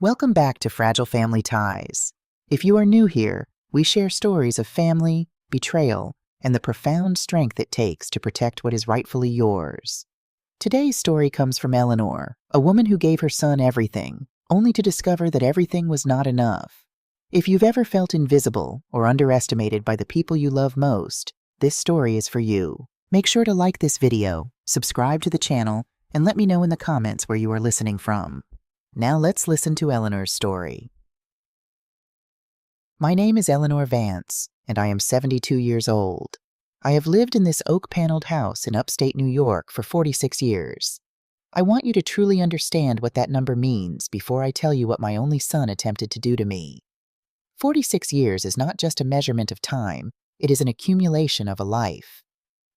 Welcome back to Fragile Family Ties. If you are new here, we share stories of family, betrayal, and the profound strength it takes to protect what is rightfully yours. Today's story comes from Eleanor, a woman who gave her son everything, only to discover that everything was not enough. If you've ever felt invisible or underestimated by the people you love most, this story is for you. Make sure to like this video, subscribe to the channel, and let me know in the comments where you are listening from. Now let's listen to Eleanor's story. My name is Eleanor Vance, and I am 72 years old. I have lived in this oak-paneled house in upstate New York for 46 years. I want you to truly understand what that number means before I tell you what my only son attempted to do to me. 46 years is not just a measurement of time, it is an accumulation of a life.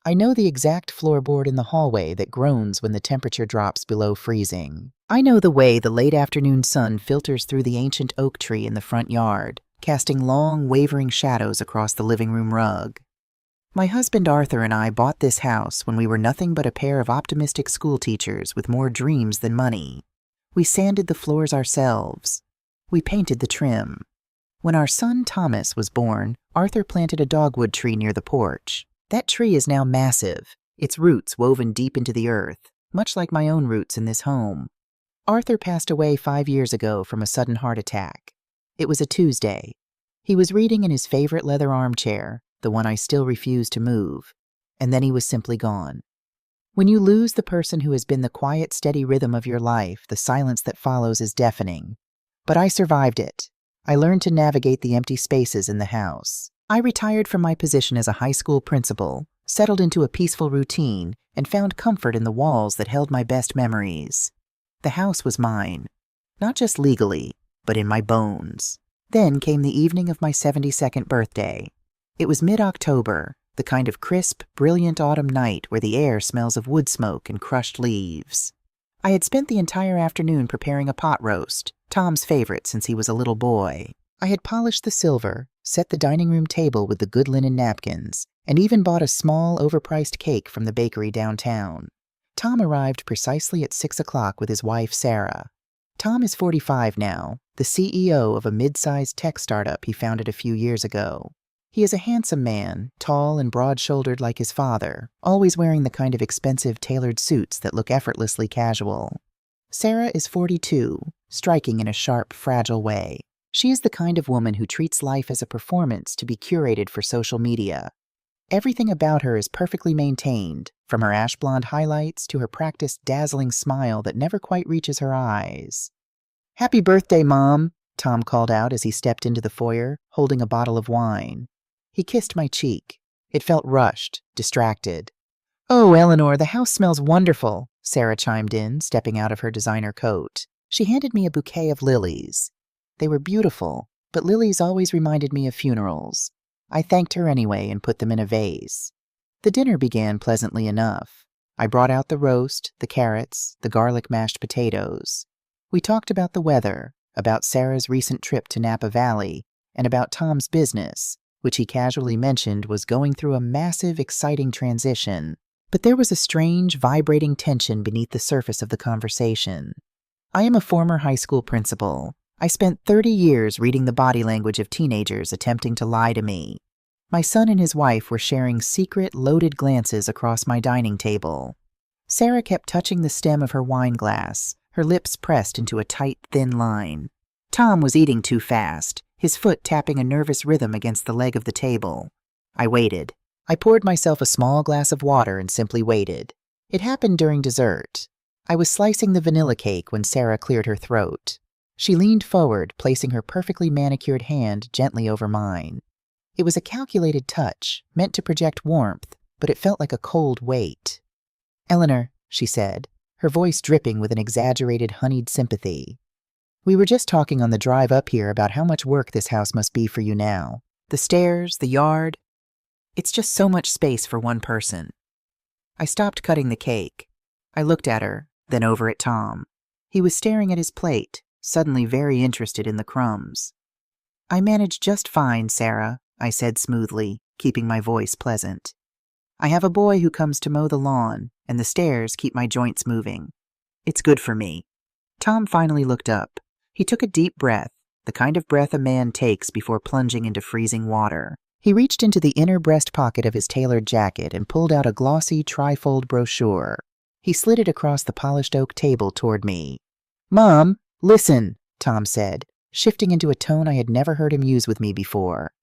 I know the exact floorboard in the hallway that groans when the temperature drops below freezing. I know the way the late afternoon sun filters through the ancient oak tree in the front yard, casting long, wavering shadows across the living room rug. My husband Arthur and I bought this house when we were nothing but a pair of optimistic schoolteachers with more dreams than money. We sanded the floors ourselves. We painted the trim. When our son Thomas was born, Arthur planted a dogwood tree near the porch. That tree is now massive, its roots woven deep into the earth, much like my own roots in this home. Arthur passed away 5 years ago from a sudden heart attack. It was a Tuesday. He was reading in his favorite leather armchair, the one I still refuse to move, and then he was simply gone. When you lose the person who has been the quiet, steady rhythm of your life, the silence that follows is deafening. But I survived it. I learned to navigate the empty spaces in the house. I retired from my position as a high school principal, settled into a peaceful routine, and found comfort in the walls that held my best memories. The house was mine, not just legally, but in my bones. Then came the evening of my 72nd birthday. It was mid-October, the kind of crisp, brilliant autumn night where the air smells of wood smoke and crushed leaves. I had spent the entire afternoon preparing a pot roast, Tom's favorite since he was a little boy. I had polished the silver, set the dining room table with the good linen napkins, and even bought a small, overpriced cake from the bakery downtown. Tom arrived precisely at 6 o'clock with his wife, Sarah. Tom is 45 now, the CEO of a mid-sized tech startup he founded a few years ago. He is a handsome man, tall and broad-shouldered like his father, always wearing the kind of expensive tailored suits that look effortlessly casual. Sarah is 42, striking in a sharp, fragile way. She is the kind of woman who treats life as a performance to be curated for social media. Everything about her is perfectly maintained, from her ash blonde highlights to her practiced dazzling smile that never quite reaches her eyes. "Happy birthday, Mom," Tom called out as he stepped into the foyer, holding a bottle of wine. He kissed my cheek. It felt rushed, distracted. "Oh, Eleanor, the house smells wonderful," Sarah chimed in, stepping out of her designer coat. She handed me a bouquet of lilies. They were beautiful, but lilies always reminded me of funerals. I thanked her anyway and put them in a vase. The dinner began pleasantly enough. I brought out the roast, the carrots, the garlic mashed potatoes. We talked about the weather, about Sarah's recent trip to Napa Valley, and about Tom's business, which he casually mentioned was going through a massive, exciting transition. But there was a strange, vibrating tension beneath the surface of the conversation. I am a former high school principal. I spent 30 years reading the body language of teenagers attempting to lie to me. My son and his wife were sharing secret, loaded glances across my dining table. Sarah kept touching the stem of her wine glass, her lips pressed into a tight, thin line. Tom was eating too fast, his foot tapping a nervous rhythm against the leg of the table. I waited. I poured myself a small glass of water and simply waited. It happened during dessert. I was slicing the vanilla cake when Sarah cleared her throat. She leaned forward, placing her perfectly manicured hand gently over mine. It was a calculated touch, meant to project warmth, but it felt like a cold weight. "Eleanor," she said, her voice dripping with an exaggerated honeyed sympathy. "We were just talking on the drive up here about how much work this house must be for you now. The stairs, the yard. It's just so much space for one person." I stopped cutting the cake. I looked at her, then over at Tom. He was staring at his plate, suddenly very interested in the crumbs. "I manage just fine, Sarah," I said smoothly, keeping my voice pleasant. "I have a boy who comes to mow the lawn, and the stairs keep my joints moving. It's good for me." Tom finally looked up. He took a deep breath, the kind of breath a man takes before plunging into freezing water. He reached into the inner breast pocket of his tailored jacket and pulled out a glossy trifold brochure. He slid it across the polished oak table toward me. "Mom, listen," Tom said, shifting into a tone I had never heard him use with me before.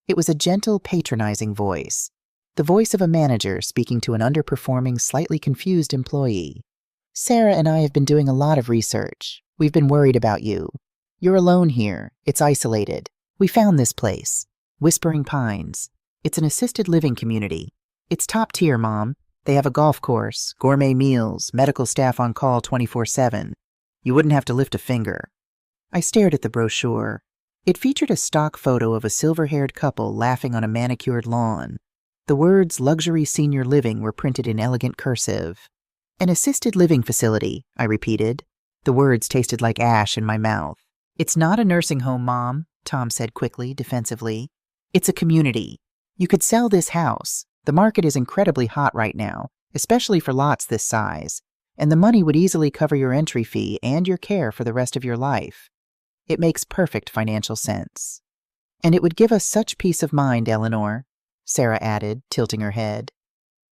It was a gentle, patronizing voice, the voice of a manager speaking to an underperforming, slightly confused employee. "Sarah and I have been doing a lot of research. We've been worried about you. You're alone here. It's isolated. We found this place. Whispering Pines. It's an assisted living community. It's top tier, Mom. They have a golf course, gourmet meals, medical staff on call 24/7. You wouldn't have to lift a finger." I stared at the brochure. It featured a stock photo of a silver-haired couple laughing on a manicured lawn. The words luxury senior living were printed in elegant cursive. "An assisted living facility," I repeated. The words tasted like ash in my mouth. "It's not a nursing home, Mom," Tom said quickly, defensively. "It's a community. You could sell this house. The market is incredibly hot right now, especially for lots this size, and the money would easily cover your entry fee and your care for the rest of your life. It makes perfect financial sense. And it would give us such peace of mind, Eleanor," Sarah added, tilting her head.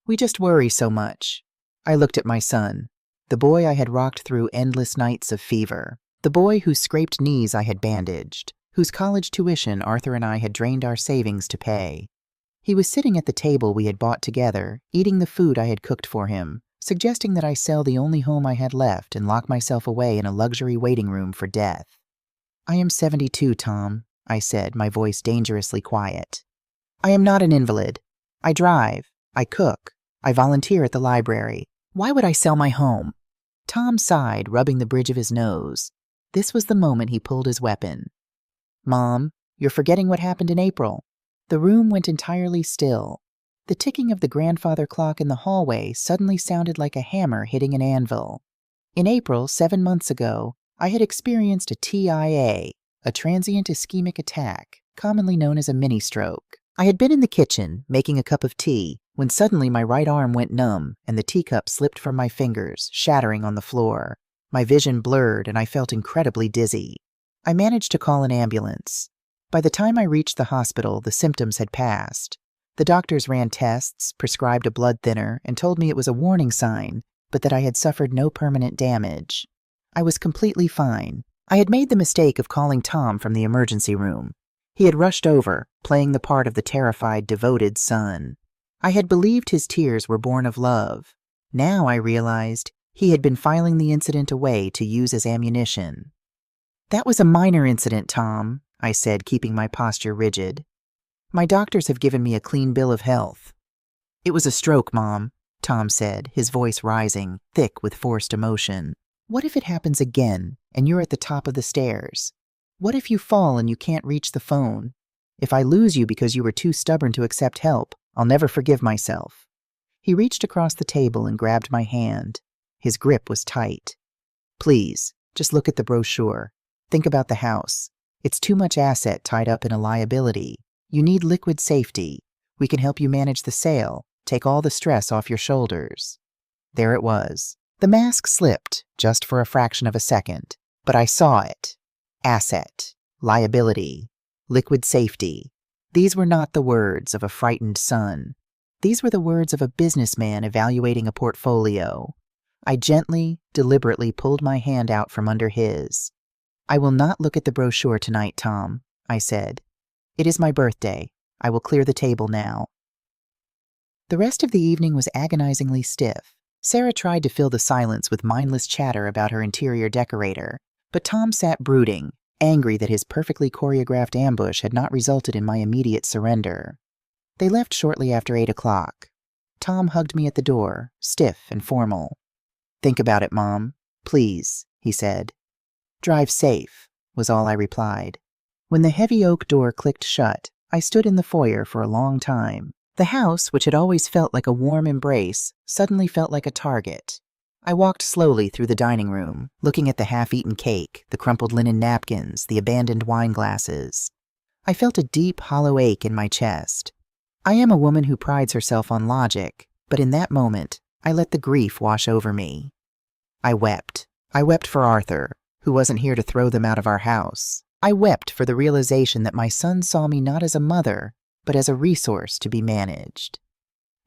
"We just worry so much." I looked at my son, the boy I had rocked through endless nights of fever, the boy whose scraped knees I had bandaged, whose college tuition Arthur and I had drained our savings to pay. He was sitting at the table we had bought together, eating the food I had cooked for him, suggesting that I sell the only home I had left and lock myself away in a luxury waiting room for death. "I am 72, Tom," I said, my voice dangerously quiet. "I am not an invalid. I drive. I cook. I volunteer at the library. Why would I sell my home?" Tom sighed, rubbing the bridge of his nose. This was the moment he pulled his weapon. "Mom, you're forgetting what happened in April." The room went entirely still. The ticking of the grandfather clock in the hallway suddenly sounded like a hammer hitting an anvil. In April, 7 months ago, I had experienced a TIA, a transient ischemic attack, commonly known as a mini-stroke. I had been in the kitchen, making a cup of tea, when suddenly my right arm went numb and the teacup slipped from my fingers, shattering on the floor. My vision blurred and I felt incredibly dizzy. I managed to call an ambulance. By the time I reached the hospital, the symptoms had passed. The doctors ran tests, prescribed a blood thinner, and told me it was a warning sign, but that I had suffered no permanent damage. I was completely fine. I had made the mistake of calling Tom from the emergency room. He had rushed over, playing the part of the terrified, devoted son. I had believed his tears were born of love. Now I realized he had been filing the incident away to use as ammunition. "That was a minor incident, Tom," I said, keeping my posture rigid. "My doctors have given me a clean bill of health." "It was a stroke, Mom," Tom said, his voice rising, thick with forced emotion. "What if it happens again, and you're at the top of the stairs? What if you fall and you can't reach the phone? If I lose you because you were too stubborn to accept help, I'll never forgive myself." He reached across the table and grabbed my hand. His grip was tight. "Please, just look at the brochure. Think about the house. It's too much asset tied up in a liability. You need liquid safety. We can help you manage the sale, take all the stress off your shoulders." There it was. The mask slipped, just for a fraction of a second, but I saw it. Asset, liability, liquid safety. These were not the words of a frightened son. These were the words of a businessman evaluating a portfolio. I gently, deliberately pulled my hand out from under his. "I will not look at the brochure tonight, Tom," I said. "It is my birthday. I will clear the table now." The rest of the evening was agonizingly stiff. Sarah tried to fill the silence with mindless chatter about her interior decorator, but Tom sat brooding, angry that his perfectly choreographed ambush had not resulted in my immediate surrender. They left shortly after 8 o'clock. Tom hugged me at the door, stiff and formal. "Think about it, Mom. Please," he said. "Drive safe," was all I replied. When the heavy oak door clicked shut, I stood in the foyer for a long time. The house, which had always felt like a warm embrace, suddenly felt like a target. I walked slowly through the dining room, looking at the half-eaten cake, the crumpled linen napkins, the abandoned wine glasses. I felt a deep, hollow ache in my chest. I am a woman who prides herself on logic, but in that moment, I let the grief wash over me. I wept. I wept for Arthur, who wasn't here to throw them out of our house. I wept for the realization that my son saw me not as a mother, but as a resource to be managed.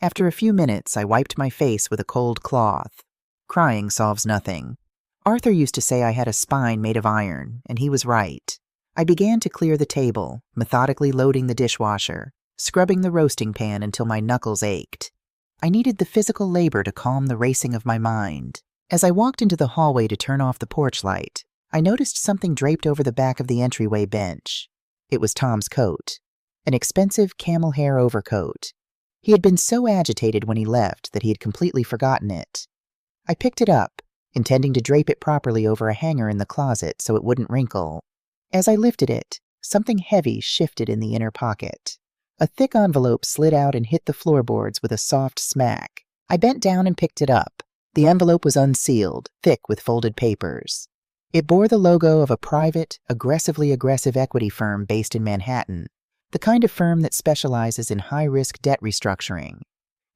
After a few minutes, I wiped my face with a cold cloth. Crying solves nothing. Arthur used to say I had a spine made of iron, and he was right. I began to clear the table, methodically loading the dishwasher, scrubbing the roasting pan until my knuckles ached. I needed the physical labor to calm the racing of my mind. As I walked into the hallway to turn off the porch light, I noticed something draped over the back of the entryway bench. It was Tom's coat, an expensive camel hair overcoat. He had been so agitated when he left that he had completely forgotten it. I picked it up, intending to drape it properly over a hanger in the closet so it wouldn't wrinkle. As I lifted it, something heavy shifted in the inner pocket. A thick envelope slid out and hit the floorboards with a soft smack. I bent down and picked it up. The envelope was unsealed, thick with folded papers. It bore the logo of a private, aggressively aggressive equity firm based in Manhattan, the kind of firm that specializes in high-risk debt restructuring.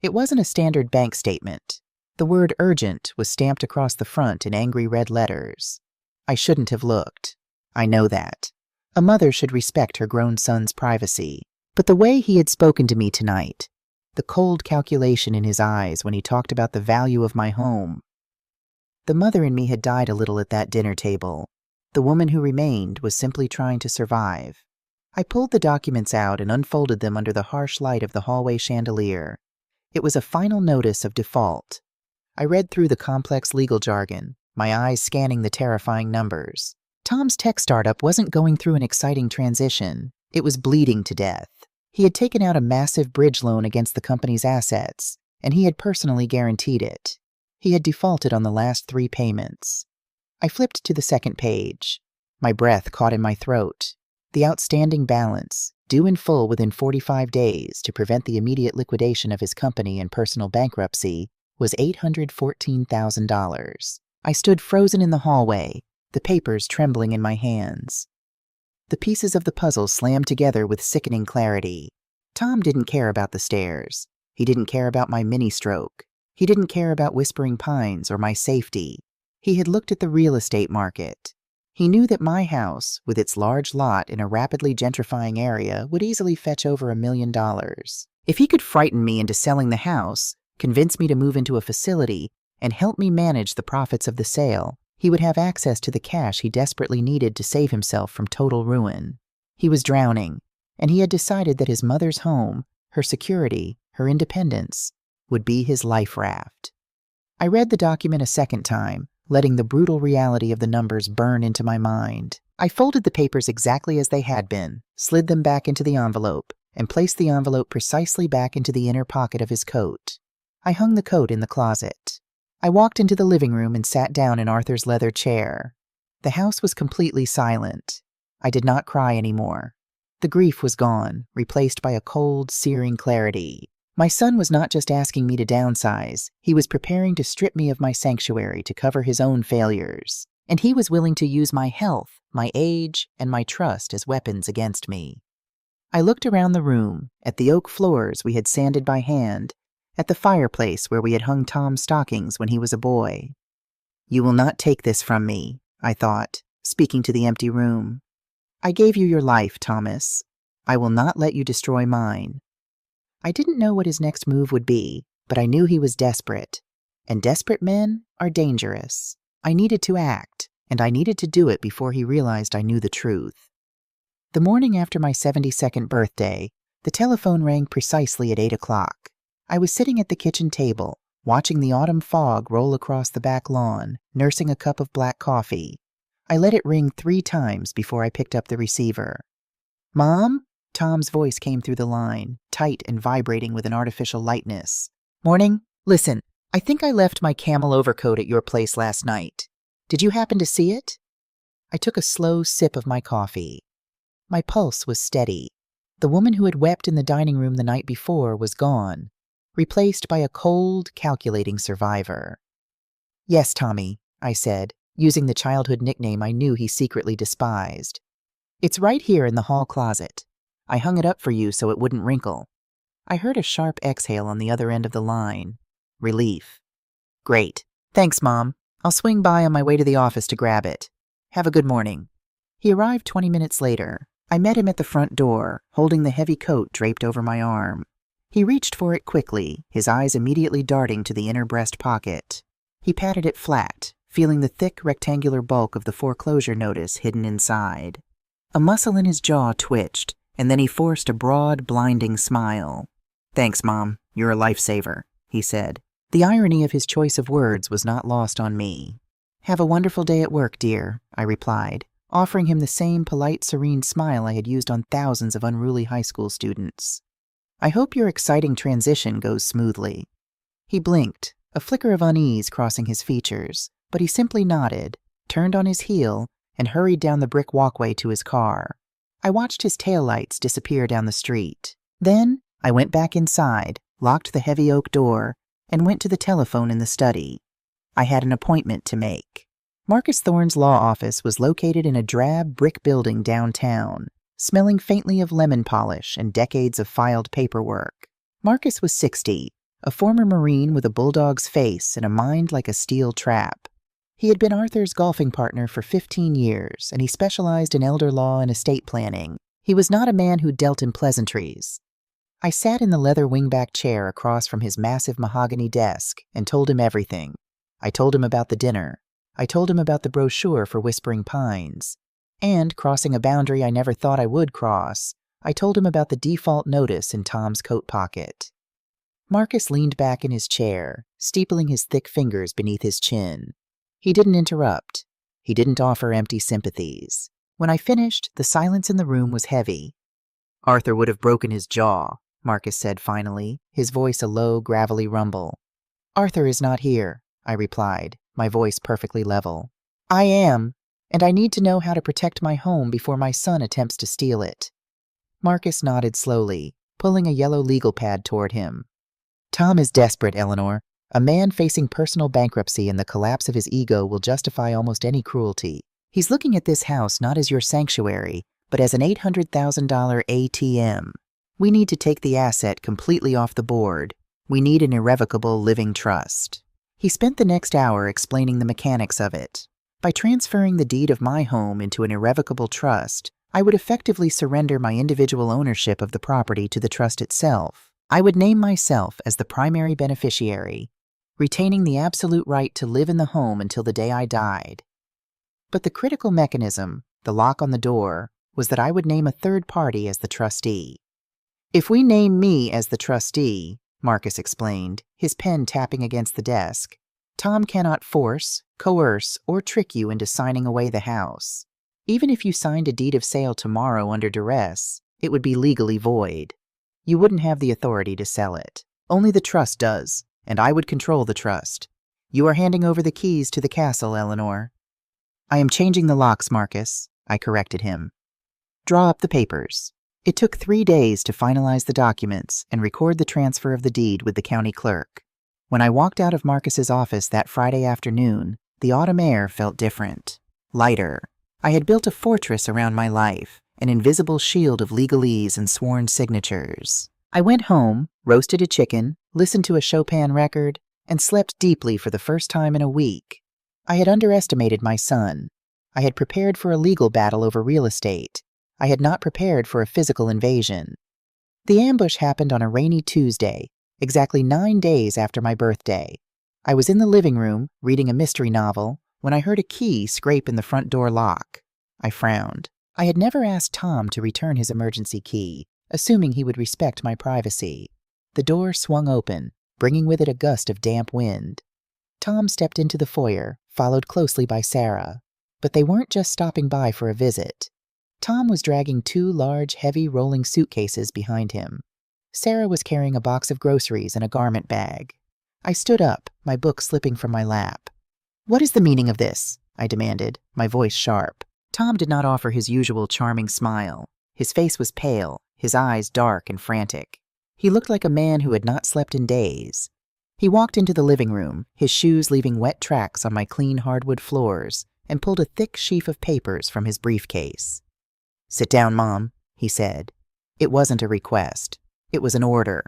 It wasn't a standard bank statement. The word urgent was stamped across the front in angry red letters. I shouldn't have looked. I know that. A mother should respect her grown son's privacy. But the way he had spoken to me tonight, the cold calculation in his eyes when he talked about the value of my home. The mother in me had died a little at that dinner table. The woman who remained was simply trying to survive. I pulled the documents out and unfolded them under the harsh light of the hallway chandelier. It was a final notice of default. I read through the complex legal jargon, my eyes scanning the terrifying numbers. Tom's tech startup wasn't going through an exciting transition. It was bleeding to death. He had taken out a massive bridge loan against the company's assets, and he had personally guaranteed it. He had defaulted on the last 3 payments. I flipped to the second page. My breath caught in my throat. The outstanding balance, due in full within 45 days to prevent the immediate liquidation of his company and personal bankruptcy, was $814,000. I stood frozen in the hallway, the papers trembling in my hands. The pieces of the puzzle slammed together with sickening clarity. Tom didn't care about the stairs. He didn't care about my mini-stroke. He didn't care about Whispering Pines or my safety. He had looked at the real estate market. He knew that my house, with its large lot in a rapidly gentrifying area, would easily fetch over $1 million. If he could frighten me into selling the house, convince me to move into a facility, and help me manage the profits of the sale, he would have access to the cash he desperately needed to save himself from total ruin. He was drowning, and he had decided that his mother's home, her security, her independence, would be his life raft. I read the document a second time, letting the brutal reality of the numbers burn into my mind. I folded the papers exactly as they had been, slid them back into the envelope, and placed the envelope precisely back into the inner pocket of his coat. I hung the coat in the closet. I walked into the living room and sat down in Arthur's leather chair. The house was completely silent. I did not cry anymore. The grief was gone, replaced by a cold, searing clarity. My son was not just asking me to downsize, he was preparing to strip me of my sanctuary to cover his own failures. And he was willing to use my health, my age, and my trust as weapons against me. I looked around the room, at the oak floors we had sanded by hand, at the fireplace where we had hung Tom's stockings when he was a boy. You will not take this from me, I thought, speaking to the empty room. I gave you your life, Thomas. I will not let you destroy mine. I didn't know what his next move would be, but I knew he was desperate. And desperate men are dangerous. I needed to act, and I needed to do it before he realized I knew the truth. The morning after my 72nd birthday, the telephone rang precisely at 8 o'clock. I was sitting at the kitchen table, watching the autumn fog roll across the back lawn, nursing a cup of black coffee. I let it ring 3 times before I picked up the receiver. Mom? Tom's voice came through the line, tight and vibrating with an artificial lightness. Morning. Listen, I think I left my camel overcoat at your place last night. Did you happen to see it? I took a slow sip of my coffee. My pulse was steady. The woman who had wept in the dining room the night before was gone, replaced by a cold, calculating survivor. Yes, Tommy, I said, using the childhood nickname I knew he secretly despised. It's right here in the hall closet. I hung it up for you so it wouldn't wrinkle. I heard a sharp exhale on the other end of the line. Relief. Great. Thanks, Mom. I'll swing by on my way to the office to grab it. Have a good morning." He arrived 20 minutes later. I met him at the front door, holding the heavy coat draped over my arm. He reached for it quickly, his eyes immediately darting to the inner breast pocket. He patted it flat, feeling the thick rectangular bulk of the foreclosure notice hidden inside. A muscle in his jaw twitched, and then he forced a broad, blinding smile. "Thanks, Mom. You're a lifesaver," he said. The irony of his choice of words was not lost on me. "Have a wonderful day at work, dear," I replied, offering him the same polite, serene smile I had used on thousands of unruly high school students. "I hope your exciting transition goes smoothly." He blinked, a flicker of unease crossing his features, but he simply nodded, turned on his heel, and hurried down the brick walkway to his car. I watched his taillights disappear down the street. Then I went back inside, locked the heavy oak door, and went to the telephone in the study. I had an appointment to make. Marcus Thorne's law office was located in a drab brick building downtown, smelling faintly of lemon polish and decades of filed paperwork. Marcus was 60, a former Marine with a bulldog's face and a mind like a steel trap. He had been Arthur's golfing partner for 15 years, and he specialized in elder law and estate planning. He was not a man who dealt in pleasantries. I sat in the leather wingback chair across from his massive mahogany desk and told him everything. I told him about the dinner. I told him about the brochure for Whispering Pines. And, crossing a boundary I never thought I would cross, I told him about the default notice in Tom's coat pocket. Marcus leaned back in his chair, steepling his thick fingers beneath his chin. He didn't interrupt. He didn't offer empty sympathies. When I finished, the silence in the room was heavy. "Arthur would have broken his jaw," Marcus said finally, his voice a low, gravelly rumble. "Arthur is not here," I replied, my voice perfectly level. "I am, and I need to know how to protect my home before my son attempts to steal it." Marcus nodded slowly, pulling a yellow legal pad toward him. "Tom is desperate, Eleanor. A man facing personal bankruptcy and the collapse of his ego will justify almost any cruelty. He's looking at this house not as your sanctuary, but as an $800,000 ATM. We need to take the asset completely off the board. We need an irrevocable living trust." He spent the next hour explaining the mechanics of it. By transferring the deed of my home into an irrevocable trust, I would effectively surrender my individual ownership of the property to the trust itself. I would name myself as the primary beneficiary, retaining the absolute right to live in the home until the day I died. But the critical mechanism, the lock on the door, was that I would name a third party as the trustee. "If we name me as the trustee," Marcus explained, his pen tapping against the desk, "Tom cannot force, coerce, or trick you into signing away the house. Even if you signed a deed of sale tomorrow under duress, it would be legally void. You wouldn't have the authority to sell it. Only the trust does, and I would control the trust. You are handing over the keys to the castle, Eleanor." "I am changing the locks, Marcus," I corrected him. "Draw up the papers." It took 3 days to finalize the documents and record the transfer of the deed with the county clerk. When I walked out of Marcus's office that Friday afternoon, the autumn air felt different, lighter. I had built a fortress around my life, an invisible shield of legalese and sworn signatures. I went home, roasted a chicken, listened to a Chopin record, and slept deeply for the first time in a week. I had underestimated my son. I had prepared for a legal battle over real estate. I had not prepared for a physical invasion. The ambush happened on a rainy Tuesday, exactly 9 days after my birthday. I was in the living room, reading a mystery novel, when I heard a key scrape in the front door lock. I frowned. I had never asked Tom to return his emergency key, assuming he would respect my privacy. The door swung open, bringing with it a gust of damp wind. Tom stepped into the foyer, followed closely by Sarah. But they weren't just stopping by for a visit. Tom was dragging 2 large, heavy rolling suitcases behind him. Sarah was carrying a box of groceries and a garment bag. I stood up, my book slipping from my lap. "What is the meaning of this?" I demanded, my voice sharp. Tom did not offer his usual charming smile. His face was pale, his eyes dark and frantic. He looked like a man who had not slept in days. He walked into the living room, his shoes leaving wet tracks on my clean hardwood floors, and pulled a thick sheaf of papers from his briefcase. "Sit down, Mom," he said. It wasn't a request. It was an order.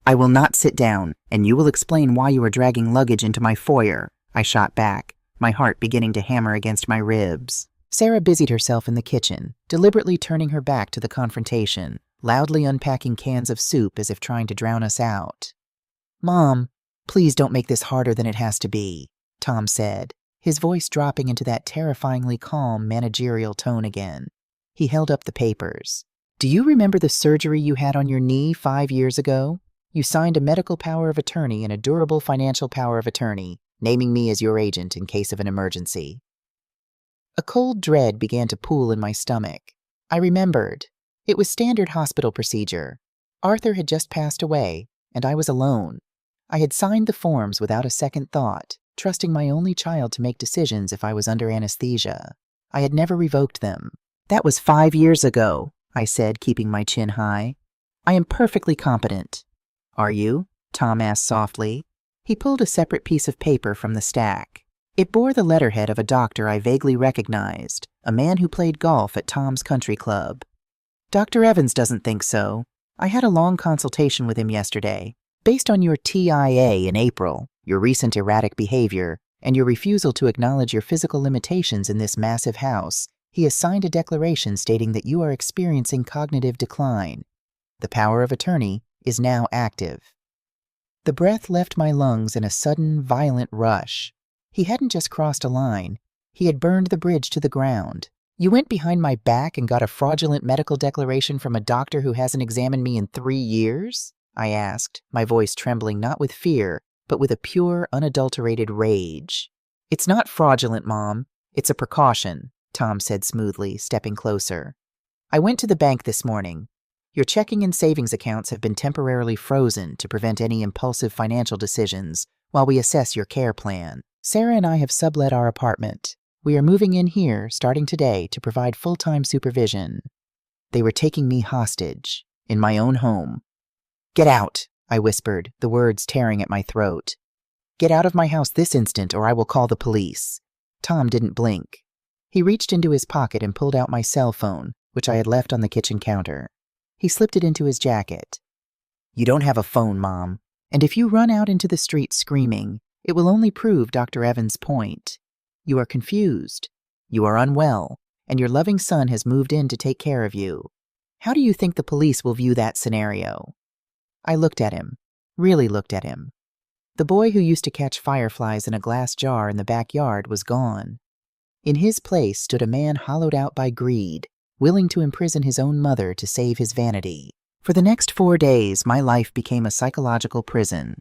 "I will not sit down, and you will explain why you are dragging luggage into my foyer," I shot back, my heart beginning to hammer against my ribs. Sarah busied herself in the kitchen, deliberately turning her back to the confrontation, loudly unpacking cans of soup as if trying to drown us out. "Mom, please don't make this harder than it has to be," Tom said, his voice dropping into that terrifyingly calm managerial tone again. He held up the papers. "Do you remember the surgery you had on your knee 5 years ago? You signed a medical power of attorney and a durable financial power of attorney, naming me as your agent in case of an emergency." A cold dread began to pool in my stomach. I remembered. It was standard hospital procedure. Arthur had just passed away, and I was alone. I had signed the forms without a second thought, trusting my only child to make decisions if I was under anesthesia. I had never revoked them. "That was 5 years ago," I said, keeping my chin high. "I am perfectly competent." "Are you?" Tom asked softly. He pulled a separate piece of paper from the stack. It bore the letterhead of a doctor I vaguely recognized, a man who played golf at Tom's Country Club. "Dr. Evans doesn't think so. I had a long consultation with him yesterday. Based on your TIA in April, your recent erratic behavior, and your refusal to acknowledge your physical limitations in this massive house, he has signed a declaration stating that you are experiencing cognitive decline. The power of attorney is now active." The breath left my lungs in a sudden, violent rush. He hadn't just crossed a line. He had burned the bridge to the ground. "You went behind my back and got a fraudulent medical declaration from a doctor who hasn't examined me in 3 years?" I asked, my voice trembling not with fear, but with a pure, unadulterated rage. "It's not fraudulent, Mom. It's a precaution," Tom said smoothly, stepping closer. "I went to the bank this morning. Your checking and savings accounts have been temporarily frozen to prevent any impulsive financial decisions while we assess your care plan. Sarah and I have sublet our apartment. We are moving in here, starting today, to provide full-time supervision." They were taking me hostage, in my own home. "Get out," I whispered, the words tearing at my throat. "Get out of my house this instant, or I will call the police." Tom didn't blink. He reached into his pocket and pulled out my cell phone, which I had left on the kitchen counter. He slipped it into his jacket. "You don't have a phone, Mom, and if you run out into the street screaming, it will only prove Dr. Evans' point. You are confused. You are unwell, and your loving son has moved in to take care of you. How do you think the police will view that scenario?" I looked at him, really looked at him. The boy who used to catch fireflies in a glass jar in the backyard was gone. In his place stood a man hollowed out by greed, willing to imprison his own mother to save his vanity. For the next 4 days, my life became a psychological prison.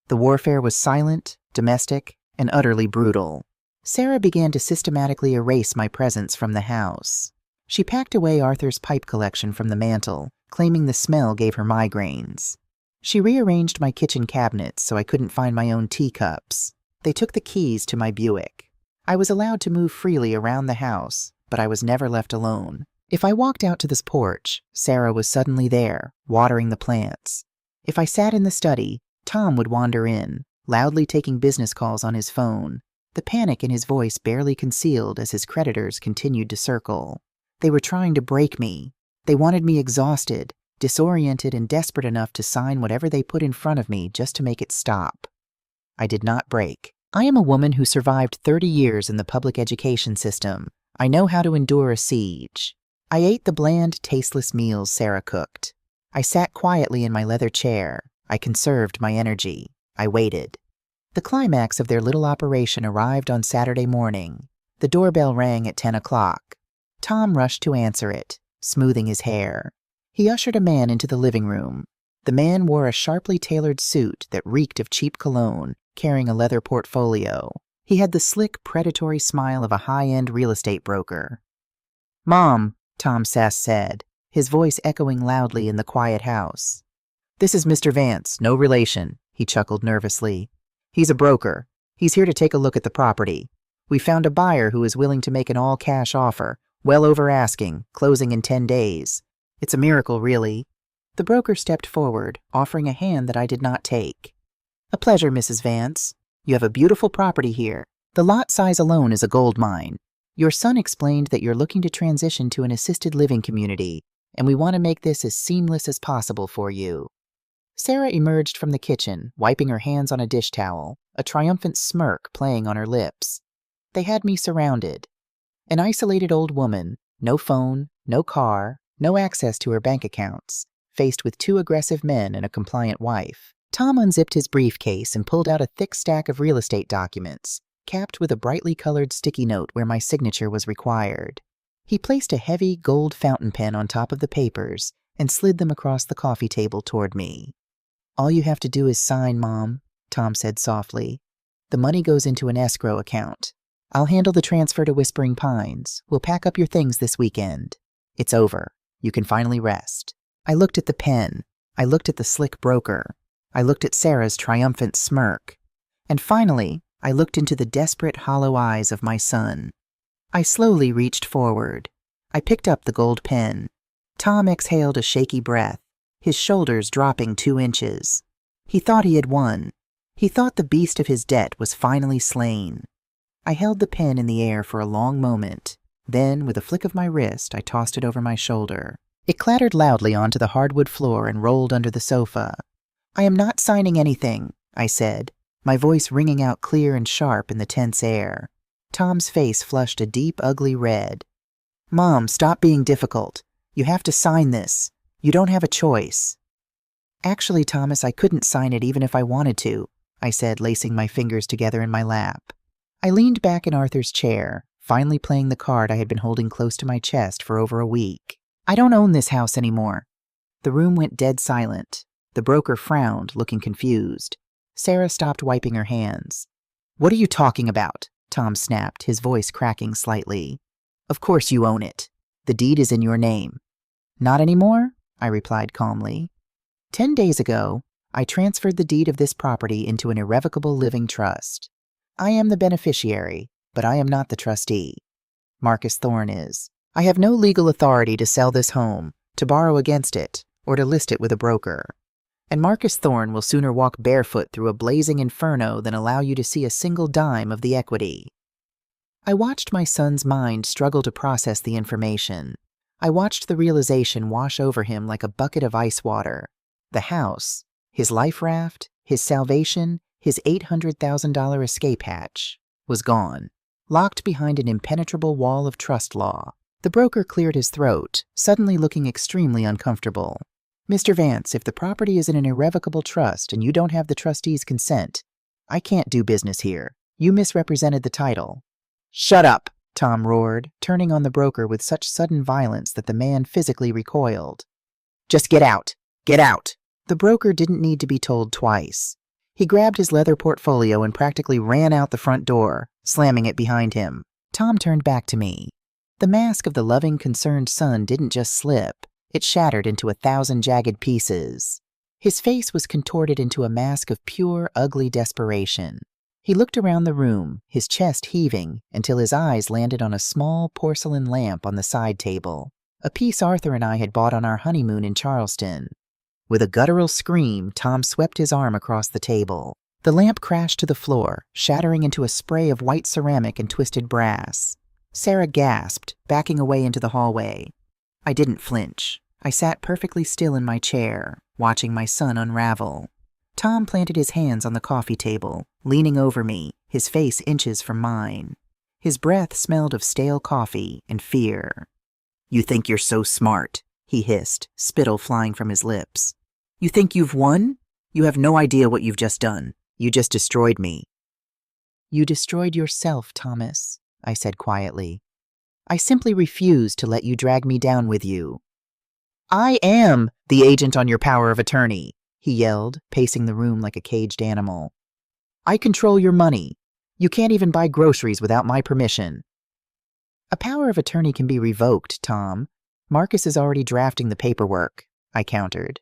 The warfare was silent, domestic, and utterly brutal. Sarah began to systematically erase my presence from the house. She packed away Arthur's pipe collection from the mantel, claiming the smell gave her migraines. She rearranged my kitchen cabinets so I couldn't find my own teacups. They took the keys to my Buick. I was allowed to move freely around the house, but I was never left alone. If I walked out to this porch, Sarah was suddenly there, watering the plants. If I sat in the study, Tom would wander in, loudly taking business calls on his phone, the panic in his voice barely concealed as his creditors continued to circle. They were trying to break me. They wanted me exhausted, disoriented, and desperate enough to sign whatever they put in front of me just to make it stop. I did not break. I am a woman who survived 30 years in the public education system. I know how to endure a siege. I ate the bland, tasteless meals Sarah cooked. I sat quietly in my leather chair. I conserved my energy. I waited. The climax of their little operation arrived on Saturday morning. The doorbell rang at 10 o'clock. Tom rushed to answer it, smoothing his hair. He ushered a man into the living room. The man wore a sharply tailored suit that reeked of cheap cologne, carrying a leather portfolio. He had the slick, predatory smile of a high-end real estate broker. "Mom," Tom Sass said, his voice echoing loudly in the quiet house. "This is Mr. Vance, no relation," he chuckled nervously. "He's a broker. He's here to take a look at the property. We found a buyer who is willing to make an all-cash offer, well over asking, closing in 10 days. It's a miracle, really." The broker stepped forward, offering a hand that I did not take. "A pleasure, Mrs. Vance. You have a beautiful property here. The lot size alone is a gold mine. Your son explained that you're looking to transition to an assisted living community, and we want to make this as seamless as possible for you." Sarah emerged from the kitchen, wiping her hands on a dish towel, a triumphant smirk playing on her lips. They had me surrounded. An isolated old woman, no phone, no car, no access to her bank accounts, faced with two aggressive men and a compliant wife. Tom unzipped his briefcase and pulled out a thick stack of real estate documents, capped with a brightly colored sticky note where my signature was required. He placed a heavy gold fountain pen on top of the papers and slid them across the coffee table toward me. "All you have to do is sign, Mom," Tom said softly. "The money goes into an escrow account. I'll handle the transfer to Whispering Pines. We'll pack up your things this weekend. It's over. You can finally rest." I looked at the pen. I looked at the slick broker. I looked at Sarah's triumphant smirk. And finally, I looked into the desperate, hollow eyes of my son. I slowly reached forward. I picked up the gold pen. Tom exhaled a shaky breath, his shoulders dropping 2 inches. He thought he had won. He thought the beast of his debt was finally slain. I held the pen in the air for a long moment. Then, with a flick of my wrist, I tossed it over my shoulder. It clattered loudly onto the hardwood floor and rolled under the sofa. "I am not signing anything," I said, my voice ringing out clear and sharp in the tense air. Tom's face flushed a deep, ugly red. "Mom, stop being difficult. You have to sign this. You don't have a choice." "Actually, Thomas, I couldn't sign it even if I wanted to," I said, lacing my fingers together in my lap. I leaned back in Arthur's chair, finally playing the card I had been holding close to my chest for over a week. "I don't own this house anymore." The room went dead silent. The broker frowned, looking confused. Sarah stopped wiping her hands. "What are you talking about?" Tom snapped, his voice cracking slightly. "Of course you own it. The deed is in your name." "Not anymore?" I replied calmly. 10 days ago, I transferred the deed of this property into an irrevocable living trust. I am the beneficiary, but I am not the trustee. Marcus Thorne is. I have no legal authority to sell this home, to borrow against it, or to list it with a broker. And Marcus Thorne will sooner walk barefoot through a blazing inferno than allow you to see a single dime of the equity. I watched my son's mind struggle to process the information. I watched the realization wash over him like a bucket of ice water. The house, his life raft, his salvation, his $800,000 escape hatch, was gone, locked behind an impenetrable wall of trust law. The broker cleared his throat, suddenly looking extremely uncomfortable. "Mr. Vance, if the property is in an irrevocable trust and you don't have the trustee's consent, I can't do business here. You misrepresented the title." "Shut up!" Tom roared, turning on the broker with such sudden violence that the man physically recoiled. "Just get out! Get out!" The broker didn't need to be told twice. He grabbed his leather portfolio and practically ran out the front door, slamming it behind him. Tom turned back to me. The mask of the loving, concerned son didn't just slip. It shattered into 1,000 jagged pieces. His face was contorted into a mask of pure, ugly desperation. He looked around the room, his chest heaving, until his eyes landed on a small porcelain lamp on the side table, a piece Arthur and I had bought on our honeymoon in Charleston. With a guttural scream, Tom swept his arm across the table. The lamp crashed to the floor, shattering into a spray of white ceramic and twisted brass. Sarah gasped, backing away into the hallway. I didn't flinch. I sat perfectly still in my chair, watching my son unravel. Tom planted his hands on the coffee table, leaning over me, his face inches from mine. His breath smelled of stale coffee and fear. "You think you're so smart," he hissed, spittle flying from his lips. "You think you've won? You have no idea what you've just done. You just destroyed me." "You destroyed yourself, Thomas," I said quietly. "I simply refuse to let you drag me down with you." "I am the agent on your power of attorney," he yelled, pacing the room like a caged animal. "I control your money. You can't even buy groceries without my permission." "A power of attorney can be revoked, Tom. Marcus is already drafting the paperwork," I countered.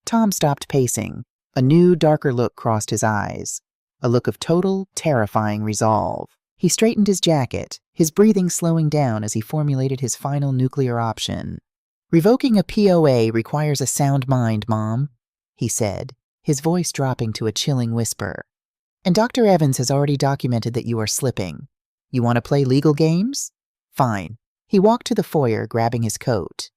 Tom stopped pacing. A new, darker look crossed his eyes. A look of total, terrifying resolve. He straightened his jacket, his breathing slowing down as he formulated his final nuclear option. "Revoking a POA requires a sound mind, Mom," he said, his voice dropping to a chilling whisper. "And Dr. Evans has already documented that you are slipping. You want to play legal games? Fine." He walked to the foyer, grabbing his coat.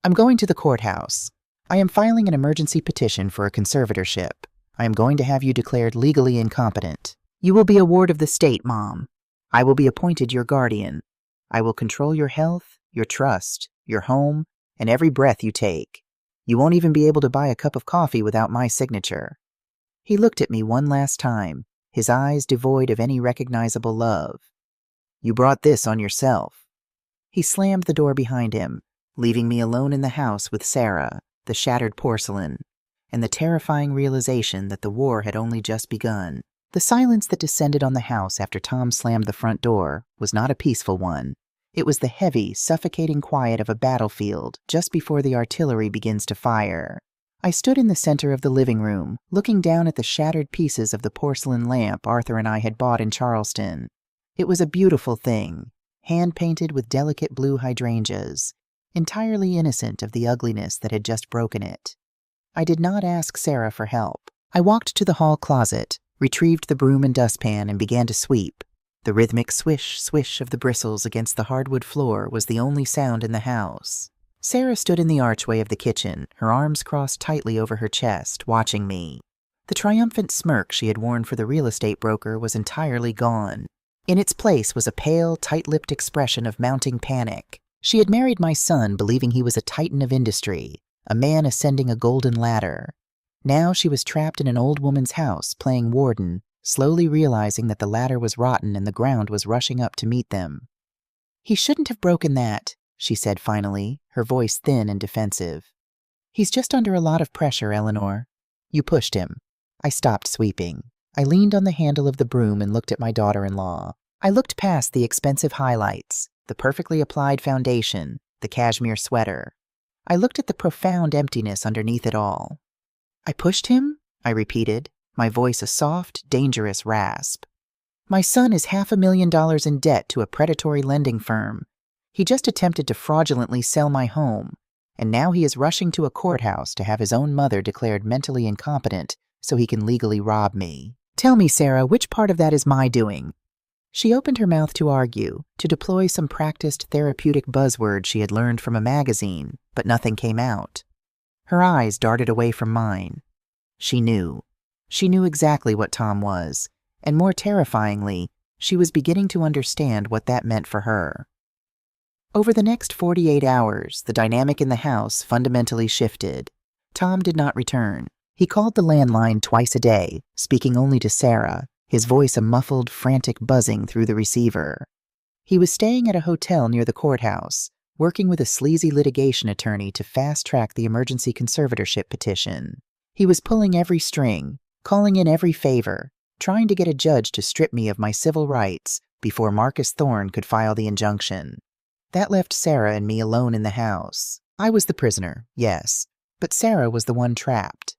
"I'm going to the courthouse. I am filing an emergency petition for a conservatorship. I am going to have you declared legally incompetent. You will be a ward of the state, Mom. I will be appointed your guardian. I will control your health, your trust, your home, and every breath you take. You won't even be able to buy a cup of coffee without my signature." He looked at me one last time, his eyes devoid of any recognizable love. "You brought this on yourself." He slammed the door behind him, leaving me alone in the house with Sarah, the shattered porcelain, and the terrifying realization that the war had only just begun. The silence that descended on the house after Tom slammed the front door was not a peaceful one. It was the heavy, suffocating quiet of a battlefield just before the artillery begins to fire. I stood in the center of the living room, looking down at the shattered pieces of the porcelain lamp Arthur and I had bought in Charleston. It was a beautiful thing, hand-painted with delicate blue hydrangeas, entirely innocent of the ugliness that had just broken it. I did not ask Sarah for help. I walked to the hall closet, retrieved the broom and dustpan, and began to sweep. The rhythmic swish, swish of the bristles against the hardwood floor was the only sound in the house. Sarah stood in the archway of the kitchen, her arms crossed tightly over her chest, watching me. The triumphant smirk she had worn for the real estate broker was entirely gone. In its place was a pale, tight-lipped expression of mounting panic. She had married my son believing he was a titan of industry, a man ascending a golden ladder. Now she was trapped in an old woman's house, playing warden, slowly realizing that the ladder was rotten and the ground was rushing up to meet them. "He shouldn't have broken that," she said finally, her voice thin and defensive. "He's just under a lot of pressure, Eleanor. You pushed him." I stopped sweeping. I leaned on the handle of the broom and looked at my daughter-in-law. I looked past the expensive highlights, the perfectly applied foundation, the cashmere sweater. I looked at the profound emptiness underneath it all. "I pushed him?" I repeated, my voice a soft, dangerous rasp. "My son is $500,000 in debt to a predatory lending firm. He just attempted to fraudulently sell my home, and now he is rushing to a courthouse to have his own mother declared mentally incompetent so he can legally rob me. Tell me, Sarah, which part of that is my doing?" She opened her mouth to argue, to deploy some practiced therapeutic buzzword she had learned from a magazine, but nothing came out. Her eyes darted away from mine. She knew. She knew exactly what Tom was, and more terrifyingly, she was beginning to understand what that meant for her. Over the next 48 hours, the dynamic in the house fundamentally shifted. Tom did not return. He called the landline twice a day, speaking only to Sarah, his voice a muffled, frantic buzzing through the receiver. He was staying at a hotel near the courthouse, working with a sleazy litigation attorney to fast-track the emergency conservatorship petition. He was pulling every string, calling in every favor, trying to get a judge to strip me of my civil rights before Marcus Thorne could file the injunction. That left Sarah and me alone in the house. I was the prisoner, yes, but Sarah was the one trapped.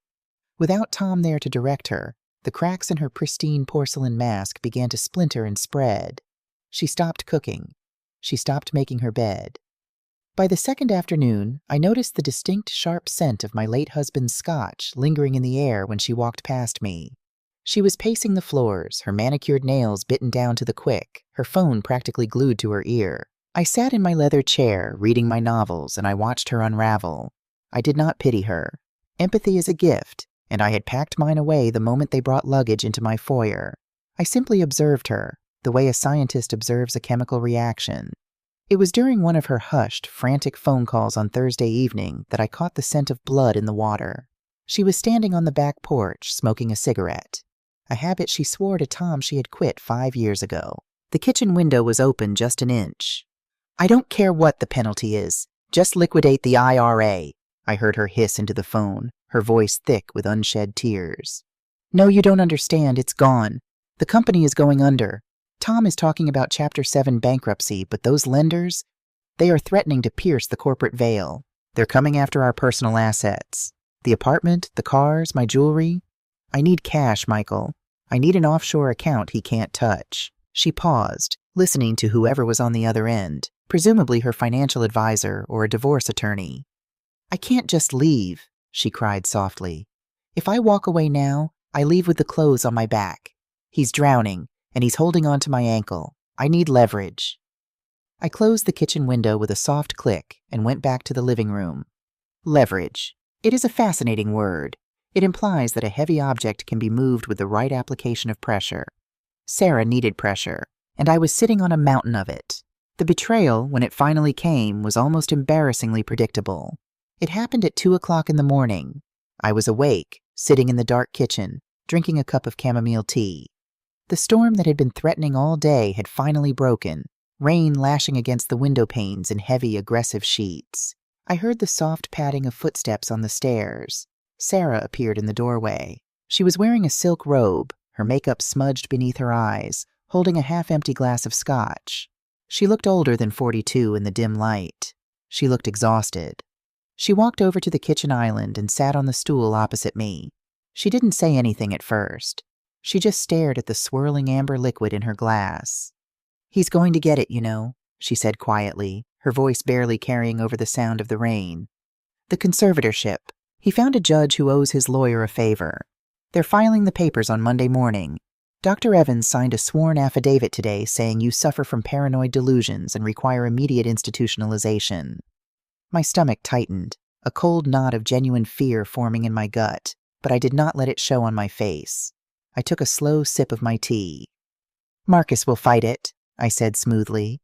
Without Tom there to direct her, the cracks in her pristine porcelain mask began to splinter and spread. She stopped cooking. She stopped making her bed. By the second afternoon, I noticed the distinct, sharp scent of my late husband's scotch lingering in the air when she walked past me. She was pacing the floors, her manicured nails bitten down to the quick, her phone practically glued to her ear. I sat in my leather chair, reading my novels, and I watched her unravel. I did not pity her. Empathy is a gift, and I had packed mine away the moment they brought luggage into my foyer. I simply observed her, the way a scientist observes a chemical reaction. It was during one of her hushed, frantic phone calls on Thursday evening that I caught the scent of blood in the water. She was standing on the back porch, smoking a cigarette, a habit she swore to Tom she had quit 5 years ago. The kitchen window was open just an inch. "I don't care what the penalty is. Just liquidate the IRA," I heard her hiss into the phone, her voice thick with unshed tears. "No, you don't understand. It's gone. The company is going under. Tom is talking about Chapter 7 bankruptcy, but those lenders, they are threatening to pierce the corporate veil. They're coming after our personal assets. The apartment, the cars, my jewelry. I need cash, Michael. I need an offshore account he can't touch." She paused, listening to whoever was on the other end, presumably her financial advisor or a divorce attorney. "I can't just leave," she cried softly. "If I walk away now, I leave with the clothes on my back. He's drowning, and he's holding on to my ankle. I need leverage." I closed the kitchen window with a soft click and went back to the living room. Leverage. It is a fascinating word. It implies that a heavy object can be moved with the right application of pressure. Sarah needed pressure. and I was sitting on a mountain of it. The betrayal, when it finally came, was almost embarrassingly predictable. It happened at 2 o'clock in the morning. I was awake, sitting in the dark kitchen, drinking a cup of chamomile tea. The storm that had been threatening all day had finally broken, rain lashing against the window panes in heavy, aggressive sheets. I heard the soft padding of footsteps on the stairs. Sarah appeared in the doorway. She was wearing a silk robe, her makeup smudged beneath her eyes, holding a half-empty glass of scotch. She looked older than 42 in the dim light. She looked exhausted. She walked over to the kitchen island and sat on the stool opposite me. She didn't say anything at first. She just stared at the swirling amber liquid in her glass. "He's going to get it, you know," she said quietly, her voice barely carrying over the sound of the rain. "The conservatorship. He found a judge who owes his lawyer a favor. They're filing the papers on Monday morning. Dr. Evans signed a sworn affidavit today saying you suffer from paranoid delusions and require immediate institutionalization." My stomach tightened, a cold knot of genuine fear forming in my gut, but I did not let it show on my face. I took a slow sip of my tea. "Marcus will fight it," I said smoothly.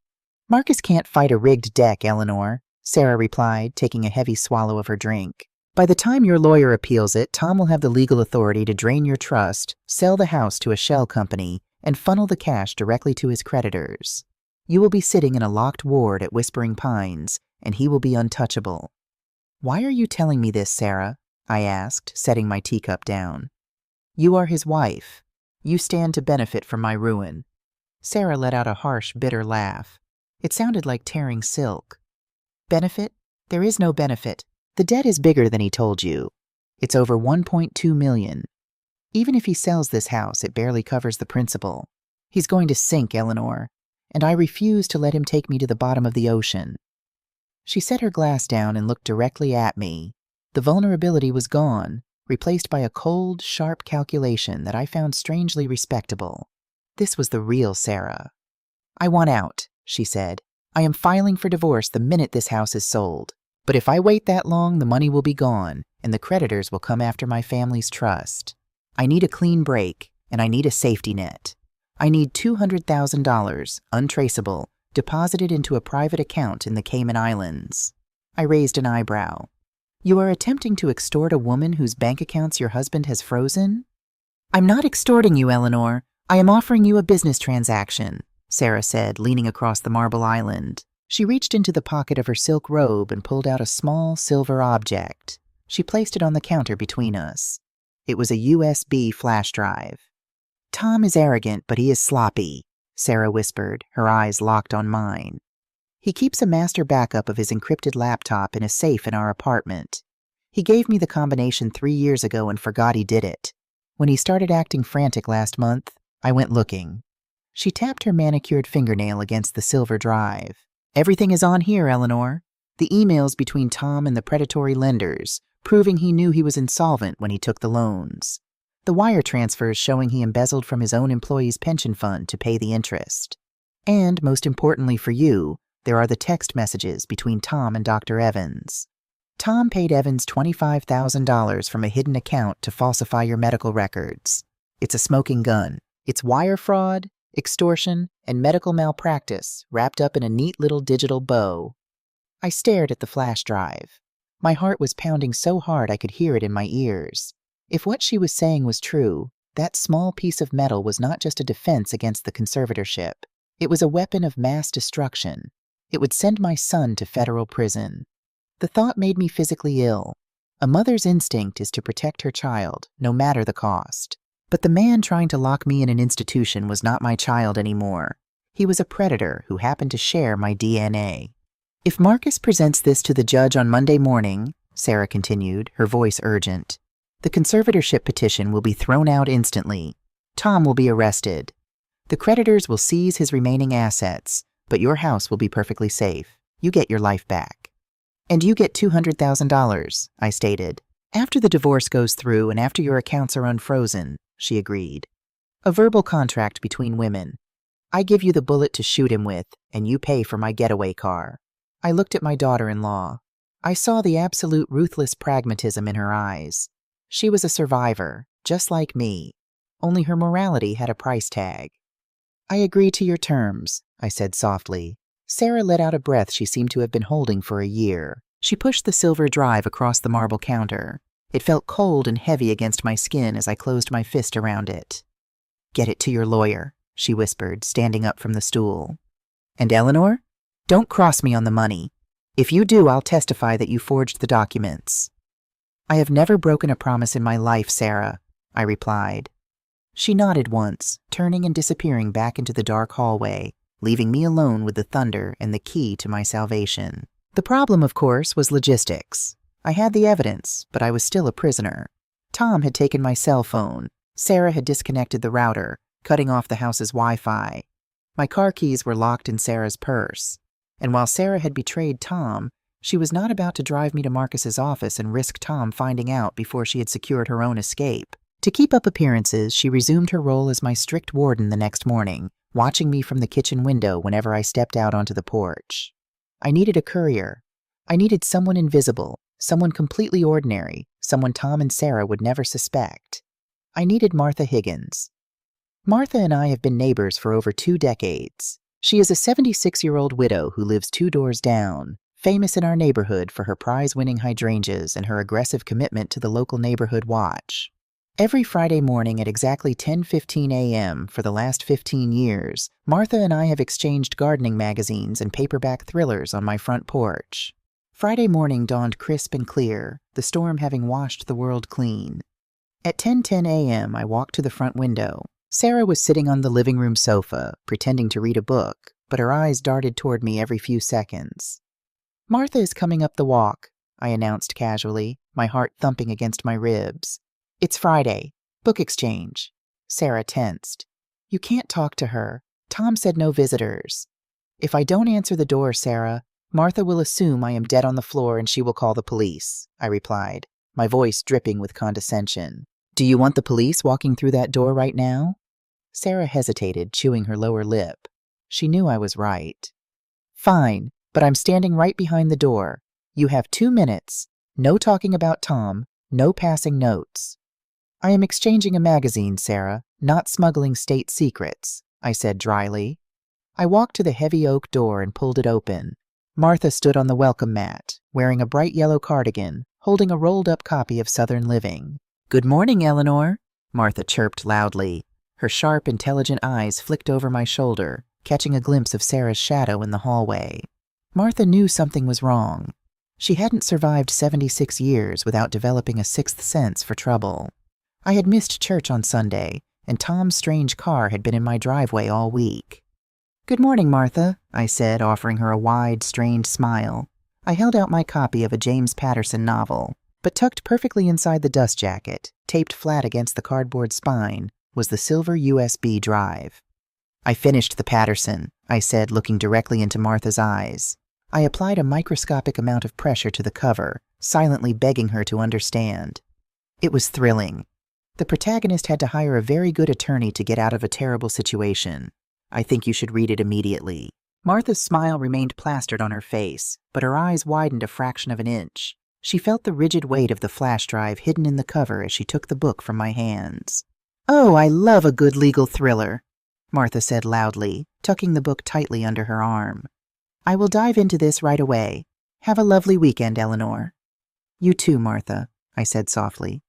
"Marcus can't fight a rigged deck, Eleanor," Sarah replied, taking a heavy swallow of her drink. "By the time your lawyer appeals it, Tom will have the legal authority to drain your trust, sell the house to a shell company, and funnel the cash directly to his creditors. You will be sitting in a locked ward at Whispering Pines, and he will be untouchable." "Why are you telling me this, Sarah?" I asked, setting my teacup down. "You are his wife. You stand to benefit from my ruin." Sarah let out a harsh, bitter laugh. It sounded like tearing silk. "Benefit? There is no benefit. The debt is bigger than he told you. It's over $1.2 million. Even if he sells this house, it barely covers the principal. He's going to sink, Eleanor, and I refuse to let him take me to the bottom of the ocean." She set her glass down and looked directly at me. The vulnerability was gone, replaced by a cold, sharp calculation that I found strangely respectable. This was the real Sarah. "I want out," she said. "I am filing for divorce the minute this house is sold. But if I wait that long, the money will be gone, and the creditors will come after my family's trust. I need a clean break, and I need a safety net. I need $200,000, untraceable, deposited into a private account in the Cayman Islands." I raised an eyebrow. "You are attempting to extort a woman whose bank accounts your husband has frozen?" "I'm not extorting you, Eleanor. I am offering you a business transaction," Sarah said, leaning across the marble island. She reached into the pocket of her silk robe and pulled out a small silver object. She placed it on the counter between us. It was a USB flash drive. "Tom is arrogant, but he is sloppy," Sarah whispered, her eyes locked on mine. "He keeps a master backup of his encrypted laptop in a safe in our apartment. He gave me the combination 3 years ago and forgot he did it. When he started acting frantic last month, I went looking." She tapped her manicured fingernail against the silver drive. "Everything is on here, Eleanor. The emails between Tom and the predatory lenders, proving he knew he was insolvent when he took the loans. The wire transfers showing he embezzled from his own employees' pension fund to pay the interest. And, most importantly for you, there are the text messages between Tom and Dr. Evans. Tom paid Evans $25,000 from a hidden account to falsify your medical records. It's a smoking gun. It's wire fraud, extortion, and medical malpractice wrapped up in a neat little digital bow." I stared at the flash drive. My heart was pounding so hard I could hear it in my ears. If what she was saying was true, that small piece of metal was not just a defense against the conservatorship. It was a weapon of mass destruction. It would send my son to federal prison. The thought made me physically ill. A mother's instinct is to protect her child, no matter the cost. But the man trying to lock me in an institution was not my child anymore. He was a predator who happened to share my DNA. "If Marcus presents this to the judge on Monday morning," Sarah continued, her voice urgent, "the conservatorship petition will be thrown out instantly. Tom will be arrested. The creditors will seize his remaining assets, but your house will be perfectly safe. You get your life back." "And you get $200,000, I stated. "After the divorce goes through and after your accounts are unfrozen," she agreed. "A verbal contract between women. I give you the bullet to shoot him with, and you pay for my getaway car." I looked at my daughter-in-law. I saw the absolute ruthless pragmatism in her eyes. She was a survivor, just like me, only her morality had a price tag. I agree to your terms, I said softly. Sarah let out a breath she seemed to have been holding for a year. She pushed the silver drive across the marble counter. It felt cold and heavy against my skin as I closed my fist around it. Get it to your lawyer, she whispered, standing up from the stool. And Eleanor? Don't cross me on the money. If you do, I'll testify that you forged the documents. I have never broken a promise in my life, Sarah, I replied. She nodded once, turning and disappearing back into the dark hallway, leaving me alone with the thunder and the key to my salvation. The problem, of course, was logistics. I had the evidence, but I was still a prisoner. Tom had taken my cell phone. Sarah had disconnected the router, cutting off the house's Wi-Fi. My car keys were locked in Sarah's purse. And while Sarah had betrayed Tom, she was not about to drive me to Marcus's office and risk Tom finding out before she had secured her own escape. To keep up appearances, she resumed her role as my strict warden the next morning, watching me from the kitchen window whenever I stepped out onto the porch. I needed a courier. I needed someone invisible, someone completely ordinary, someone Tom and Sarah would never suspect. I needed Martha Higgins. Martha and I have been neighbors for over 2 decades. She is a 76-year-old widow who lives 2 doors down, famous in our neighborhood for her prize-winning hydrangeas and her aggressive commitment to the local neighborhood watch. Every Friday morning at exactly 10:15 a.m. for the last 15 years, Martha and I have exchanged gardening magazines and paperback thrillers on my front porch. Friday morning dawned crisp and clear, the storm having washed the world clean. At 10:10 a.m., I walked to the front window. Sarah was sitting on the living room sofa, pretending to read a book, but her eyes darted toward me every few seconds. Martha is coming up the walk, I announced casually, my heart thumping against my ribs. It's Friday. Book exchange. Sarah tensed. You can't talk to her. Tom said no visitors. If I don't answer the door, Sarah, Martha will assume I am dead on the floor and she will call the police, I replied, my voice dripping with condescension. Do you want the police walking through that door right now? Sarah hesitated, chewing her lower lip. She knew I was right. Fine, but I'm standing right behind the door. You have 2 minutes. No talking about Tom. No passing notes. I am exchanging a magazine, Sarah, not smuggling state secrets, I said dryly. I walked to the heavy oak door and pulled it open. Martha stood on the welcome mat, wearing a bright yellow cardigan, holding a rolled-up copy of Southern Living. Good morning, Eleanor, Martha chirped loudly. Her sharp, intelligent eyes flicked over my shoulder, catching a glimpse of Sarah's shadow in the hallway. Martha knew something was wrong. She hadn't survived 76 years without developing a sixth sense for trouble. I had missed church on Sunday, and Tom's strange car had been in my driveway all week. Good morning, Martha, I said, offering her a wide, strained smile. I held out my copy of a James Patterson novel, but tucked perfectly inside the dust jacket, taped flat against the cardboard spine, was the silver USB drive. I finished the Patterson, I said, looking directly into Martha's eyes. I applied a microscopic amount of pressure to the cover, silently begging her to understand. It was thrilling. The protagonist had to hire a very good attorney to get out of a terrible situation. I think you should read it immediately. Martha's smile remained plastered on her face, but her eyes widened a fraction of an inch. She felt the rigid weight of the flash drive hidden in the cover as she took the book from my hands. Oh, I love a good legal thriller, Martha said loudly, tucking the book tightly under her arm. I will dive into this right away. Have a lovely weekend, Eleanor. You too, Martha, I said softly.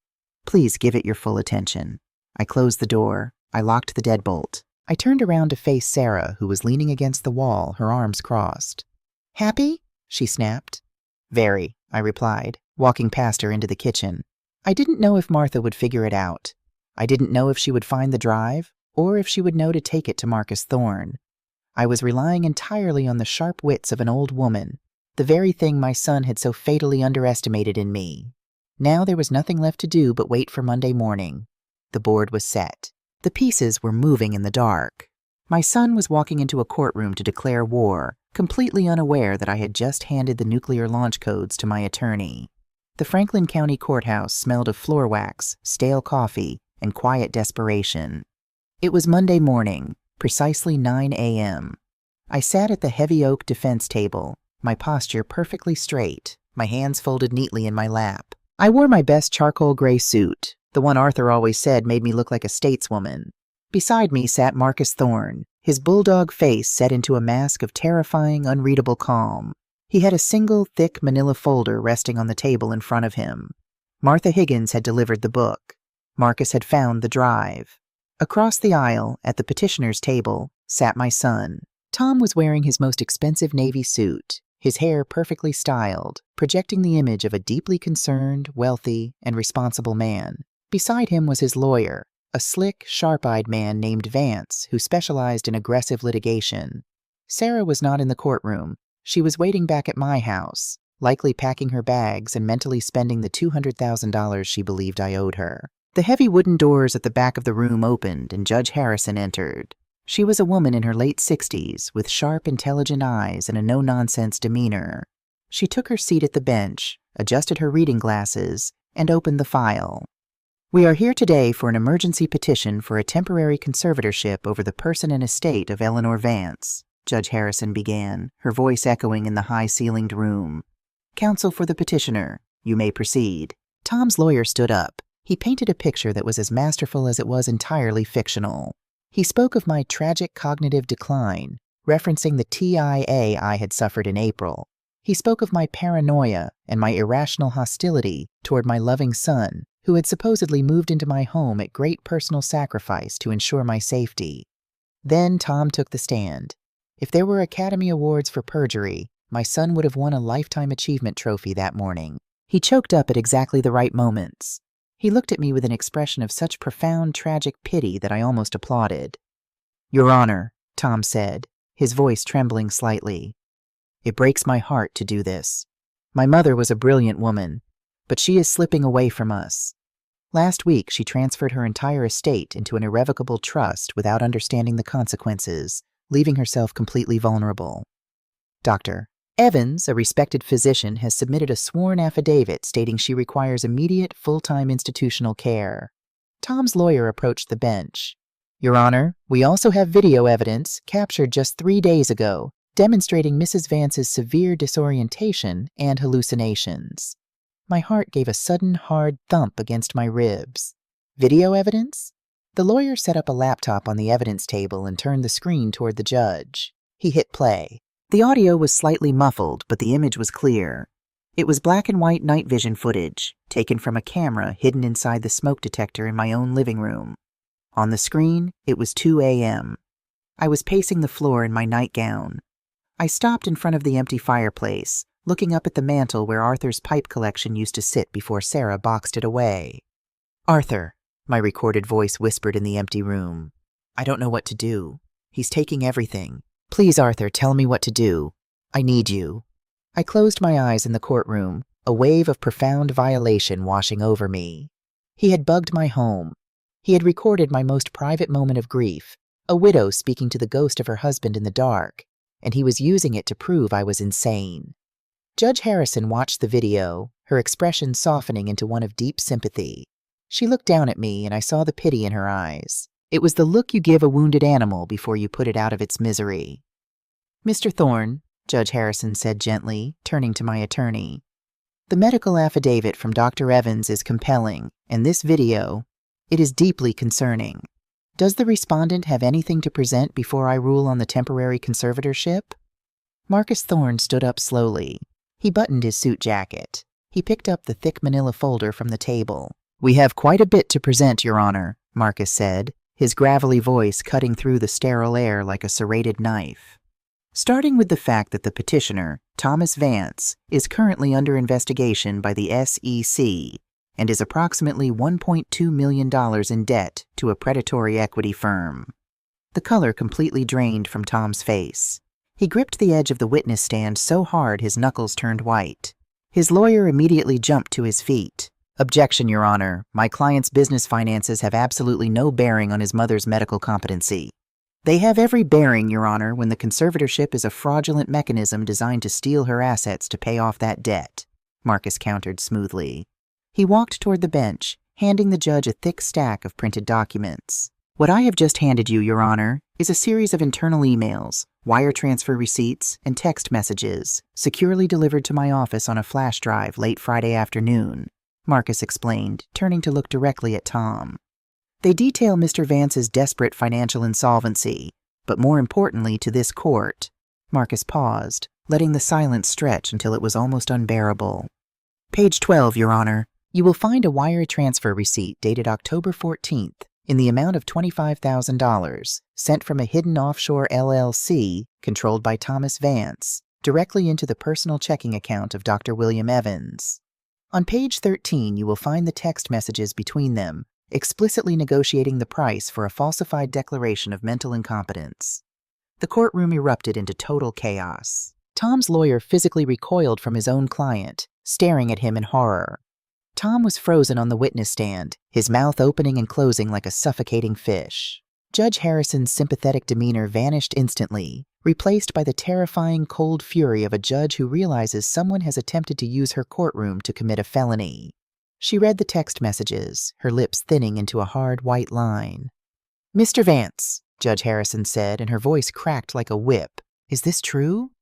Please give it your full attention. I closed the door. I locked the deadbolt. I turned around to face Sarah, who was leaning against the wall, her arms crossed. Happy? She snapped. Very, I replied, walking past her into the kitchen. I didn't know if Martha would figure it out. I didn't know if she would find the drive, or if she would know to take it to Marcus Thorne. I was relying entirely on the sharp wits of an old woman, the very thing my son had so fatally underestimated in me. Now there was nothing left to do but wait for Monday morning. The board was set. The pieces were moving in the dark. My son was walking into a courtroom to declare war, completely unaware that I had just handed the nuclear launch codes to my attorney. The Franklin County Courthouse smelled of floor wax, stale coffee, and quiet desperation. It was Monday morning, precisely 9 a.m. I sat at the heavy oak defense table, my posture perfectly straight, my hands folded neatly in my lap. I wore my best charcoal gray suit, the one Arthur always said made me look like a stateswoman. Beside me sat Marcus Thorne, his bulldog face set into a mask of terrifying, unreadable calm. He had a single, thick manila folder resting on the table in front of him. Martha Higgins had delivered the book. Marcus had found the drive. Across the aisle, at the petitioner's table, sat my son. Tom was wearing his most expensive navy suit, his hair perfectly styled, projecting the image of a deeply concerned, wealthy, and responsible man. Beside him was his lawyer, a slick, sharp-eyed man named Vance who specialized in aggressive litigation. Sarah was not in the courtroom. She was waiting back at my house, likely packing her bags and mentally spending the $200,000 she believed I owed her. The heavy wooden doors at the back of the room opened and Judge Harrison entered. She was a woman in her late 60s with sharp, intelligent eyes and a no-nonsense demeanor. She took her seat at the bench, adjusted her reading glasses, and opened the file. "We are here today for an emergency petition for a temporary conservatorship over the person and estate of Eleanor Vance," Judge Harrison began, her voice echoing in the high-ceilinged room. "Counsel for the petitioner, you may proceed." Tom's lawyer stood up. He painted a picture that was as masterful as it was entirely fictional. He spoke of my tragic cognitive decline, referencing the TIA I had suffered in April. He spoke of my paranoia and my irrational hostility toward my loving son, who had supposedly moved into my home at great personal sacrifice to ensure my safety. Then Tom took the stand. If there were Academy Awards for perjury, my son would have won a Lifetime Achievement Trophy that morning. He choked up at exactly the right moments. He looked at me with an expression of such profound, tragic pity that I almost applauded. "Your Honor," Tom said, his voice trembling slightly, "it breaks my heart to do this. My mother was a brilliant woman, but she is slipping away from us. Last week, she transferred her entire estate into an irrevocable trust without understanding the consequences, leaving herself completely vulnerable. Dr. Evans, a respected physician, has submitted a sworn affidavit stating she requires immediate, full-time institutional care." Tom's lawyer approached the bench. "Your Honor, we also have video evidence, captured just 3 days ago, demonstrating Mrs. Vance's severe disorientation and hallucinations." My heart gave a sudden, hard thump against my ribs. Video evidence? The lawyer set up a laptop on the evidence table and turned the screen toward the judge. He hit play. The audio was slightly muffled, but the image was clear. It was black and white night vision footage, taken from a camera hidden inside the smoke detector in my own living room. On the screen, it was 2 a.m. I was pacing the floor in my nightgown. I stopped in front of the empty fireplace, looking up at the mantel where Arthur's pipe collection used to sit before Sarah boxed it away. "Arthur," my recorded voice whispered in the empty room. "I don't know what to do. He's taking everything. Please, Arthur, tell me what to do. I need you." I closed my eyes in the courtroom, a wave of profound violation washing over me. He had bugged my home. He had recorded my most private moment of grief, a widow speaking to the ghost of her husband in the dark, and he was using it to prove I was insane. Judge Harrison watched the video, her expression softening into one of deep sympathy. She looked down at me, and I saw the pity in her eyes. It was the look you give a wounded animal before you put it out of its misery. "Mr. Thorne," Judge Harrison said gently, turning to my attorney, "the medical affidavit from Dr. Evans is compelling, and this video, it is deeply concerning. Does the respondent have anything to present before I rule on the temporary conservatorship?" Marcus Thorne stood up slowly. He buttoned his suit jacket. He picked up the thick manila folder from the table. "We have quite a bit to present, Your Honor," Marcus said, his gravelly voice cutting through the sterile air like a serrated knife. "Starting with the fact that the petitioner, Thomas Vance, is currently under investigation by the SEC and is approximately $1.2 million in debt to a predatory equity firm." The color completely drained from Tom's face. He gripped the edge of the witness stand so hard his knuckles turned white. His lawyer immediately jumped to his feet. "Objection, Your Honor. My client's business finances have absolutely no bearing on his mother's medical competency." "They have every bearing, Your Honor, when the conservatorship is a fraudulent mechanism designed to steal her assets to pay off that debt," Marcus countered smoothly. He walked toward the bench, handing the judge a thick stack of printed documents. "What I have just handed you, Your Honor, is a series of internal emails, wire transfer receipts, and text messages, securely delivered to my office on a flash drive late Friday afternoon," Marcus explained, turning to look directly at Tom. They detail Mr. Vance's desperate financial insolvency, but more importantly to this court. Marcus paused, letting the silence stretch until it was almost unbearable. Page 12, Your Honor. You will find a wire transfer receipt dated October 14th in the amount of $25,000 sent from a hidden offshore LLC controlled by Thomas Vance directly into the personal checking account of Dr. William Evans. On page 13, you will find the text messages between them, explicitly negotiating the price for a falsified declaration of mental incompetence. The courtroom erupted into total chaos. Tom's lawyer physically recoiled from his own client, staring at him in horror. Tom was frozen on the witness stand, his mouth opening and closing like a suffocating fish. Judge Harrison's sympathetic demeanor vanished instantly, replaced by the terrifying cold fury of a judge who realizes someone has attempted to use her courtroom to commit a felony. She read the text messages, her lips thinning into a hard white line. "Mr. Vance," Judge Harrison said, and her voice cracked like a whip. "Is this true?"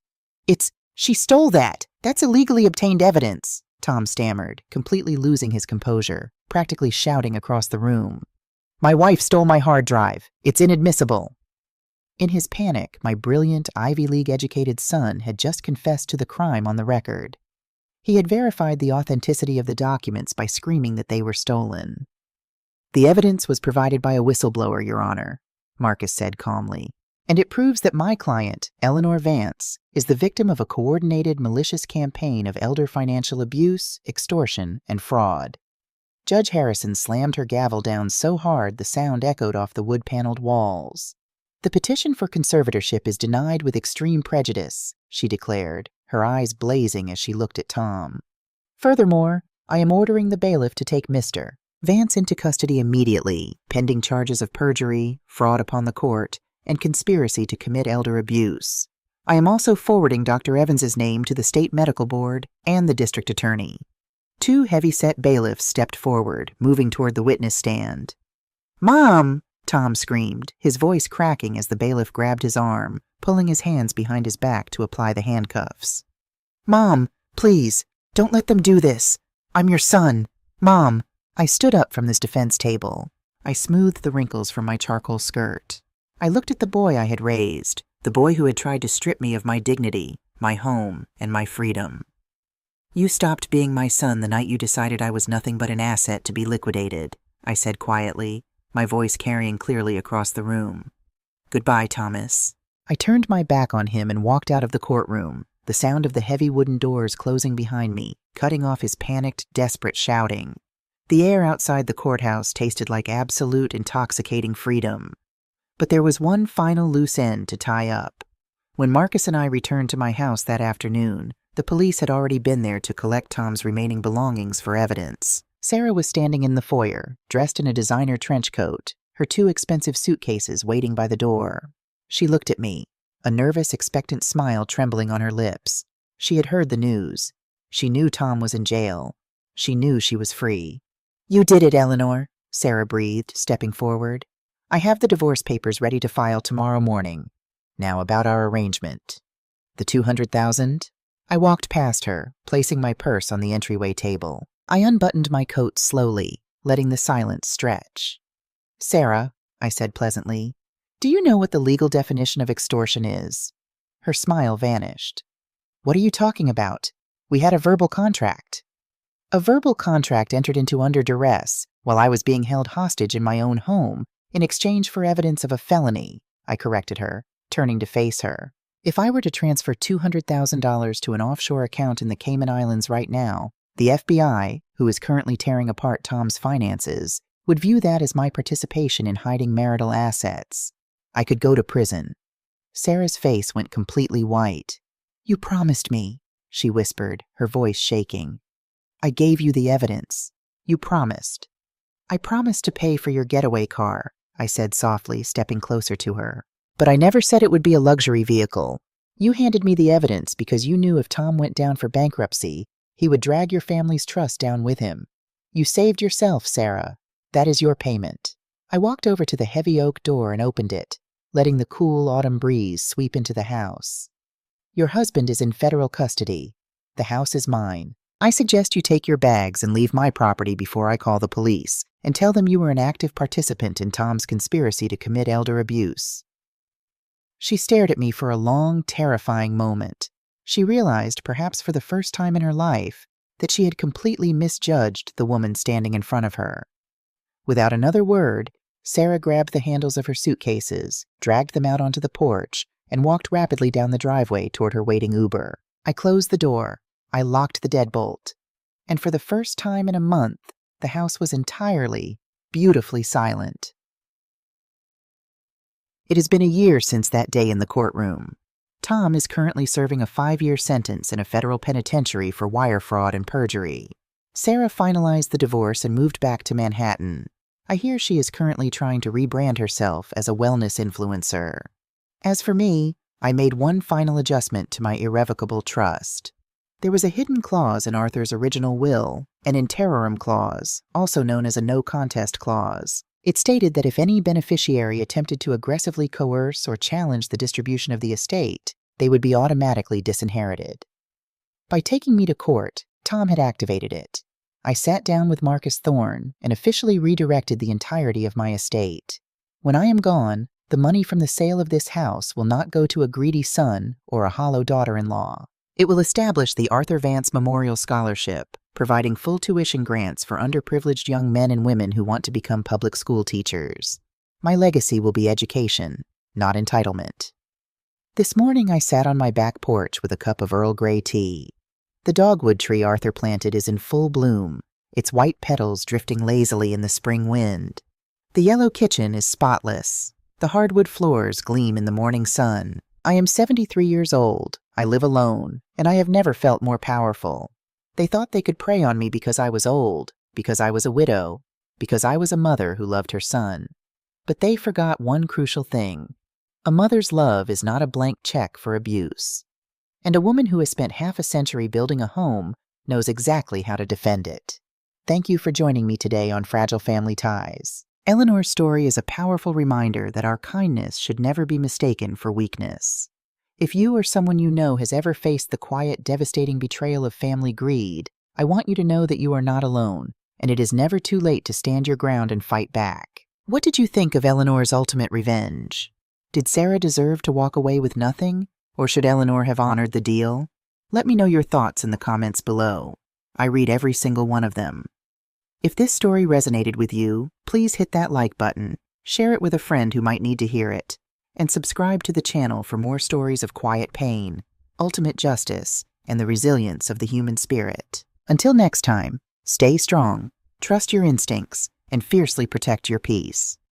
She stole that. That's illegally obtained evidence," Tom stammered, completely losing his composure, practically shouting across the room. "My wife stole my hard drive. It's inadmissible." In his panic, my brilliant Ivy League-educated son had just confessed to the crime on the record. He had verified the authenticity of the documents by screaming that they were stolen. "The evidence was provided by a whistleblower, Your Honor," Marcus said calmly, "and it proves that my client, Eleanor Vance, is the victim of a coordinated, malicious campaign of elder financial abuse, extortion, and fraud." Judge Harrison slammed her gavel down so hard the sound echoed off the wood-paneled walls. "The petition for conservatorship is denied with extreme prejudice," she declared, her eyes blazing as she looked at Tom. "Furthermore, I am ordering the bailiff to take Mr. Vance into custody immediately, pending charges of perjury, fraud upon the court, and conspiracy to commit elder abuse. I am also forwarding Dr. Evans's name to the State Medical Board and the District Attorney." Two heavy-set bailiffs stepped forward, moving toward the witness stand. "Mom!" Tom screamed, his voice cracking as the bailiff grabbed his arm, pulling his hands behind his back to apply the handcuffs. "Mom, please, don't let them do this. I'm your son. Mom." I stood up from this defense table. I smoothed the wrinkles from my charcoal skirt. I looked at the boy I had raised, the boy who had tried to strip me of my dignity, my home, and my freedom. "You stopped being my son the night you decided I was nothing but an asset to be liquidated," I said quietly, my voice carrying clearly across the room. "Goodbye, Thomas." I turned my back on him and walked out of the courtroom, the sound of the heavy wooden doors closing behind me, cutting off his panicked, desperate shouting. The air outside the courthouse tasted like absolute, intoxicating freedom. But there was one final loose end to tie up. When Marcus and I returned to my house that afternoon, the police had already been there to collect Tom's remaining belongings for evidence. Sarah was standing in the foyer, dressed in a designer trench coat, her 2 expensive suitcases waiting by the door. She looked at me, a nervous, expectant smile trembling on her lips. She had heard the news. She knew Tom was in jail. She knew she was free. "You did it, Eleanor," Sarah breathed, stepping forward. "I have the divorce papers ready to file tomorrow morning. Now about our arrangement." "The $200,000? I walked past her, placing my purse on the entryway table. I unbuttoned my coat slowly, letting the silence stretch. "Sarah," I said pleasantly, "do you know what the legal definition of extortion is?" Her smile vanished. "What are you talking about? We had a verbal contract." "A verbal contract entered into under duress, while I was being held hostage in my own home, in exchange for evidence of a felony," I corrected her, turning to face her. "If I were to transfer $200,000 to an offshore account in the Cayman Islands right now, the FBI, who is currently tearing apart Tom's finances, would view that as my participation in hiding marital assets. I could go to prison." Sarah's face went completely white. "You promised me," she whispered, her voice shaking. "I gave you the evidence. You promised." "I promised to pay for your getaway car," I said softly, stepping closer to her. "But I never said it would be a luxury vehicle. You handed me the evidence because you knew if Tom went down for bankruptcy, he would drag your family's trust down with him. You saved yourself, Sarah. That is your payment." I walked over to the heavy oak door and opened it, letting the cool autumn breeze sweep into the house. "Your husband is in federal custody. The house is mine. I suggest you take your bags and leave my property before I call the police and tell them you were an active participant in Tom's conspiracy to commit elder abuse." She stared at me for a long, terrifying moment. She realized, perhaps for the first time in her life, that she had completely misjudged the woman standing in front of her. Without another word, Sarah grabbed the handles of her suitcases, dragged them out onto the porch, and walked rapidly down the driveway toward her waiting Uber. I closed the door. I locked the deadbolt. And for the first time in a month, the house was entirely, beautifully silent. It has been a year since that day in the courtroom. Tom is currently serving a 5-year sentence in a federal penitentiary for wire fraud and perjury. Sarah finalized the divorce and moved back to Manhattan. I hear she is currently trying to rebrand herself as a wellness influencer. As for me, I made one final adjustment to my irrevocable trust. There was a hidden clause in Arthur's original will, an in terrorem clause, also known as a no-contest clause. It stated that if any beneficiary attempted to aggressively coerce or challenge the distribution of the estate, they would be automatically disinherited. By taking me to court, Tom had activated it. I sat down with Marcus Thorne and officially redirected the entirety of my estate. When I am gone, the money from the sale of this house will not go to a greedy son or a hollow daughter-in-law. It will establish the Arthur Vance Memorial Scholarship, providing full tuition grants for underprivileged young men and women who want to become public school teachers. My legacy will be education, not entitlement. This morning I sat on my back porch with a cup of Earl Grey tea. The dogwood tree Arthur planted is in full bloom, its white petals drifting lazily in the spring wind. The yellow kitchen is spotless. The hardwood floors gleam in the morning sun. I am 73 years old. I live alone, and I have never felt more powerful. They thought they could prey on me because I was old, because I was a widow, because I was a mother who loved her son. But they forgot one crucial thing. A mother's love is not a blank check for abuse. And a woman who has spent half a century building a home knows exactly how to defend it. Thank you for joining me today on Fragile Family Ties. Eleanor's story is a powerful reminder that our kindness should never be mistaken for weakness. If you or someone you know has ever faced the quiet, devastating betrayal of family greed, I want you to know that you are not alone, and it is never too late to stand your ground and fight back. What did you think of Eleanor's ultimate revenge? Did Sarah deserve to walk away with nothing, or should Eleanor have honored the deal? Let me know your thoughts in the comments below. I read every single one of them. If this story resonated with you, please hit that like button, share it with a friend who might need to hear it, and subscribe to the channel for more stories of quiet pain, ultimate justice, and the resilience of the human spirit. Until next time, stay strong, trust your instincts, and fiercely protect your peace.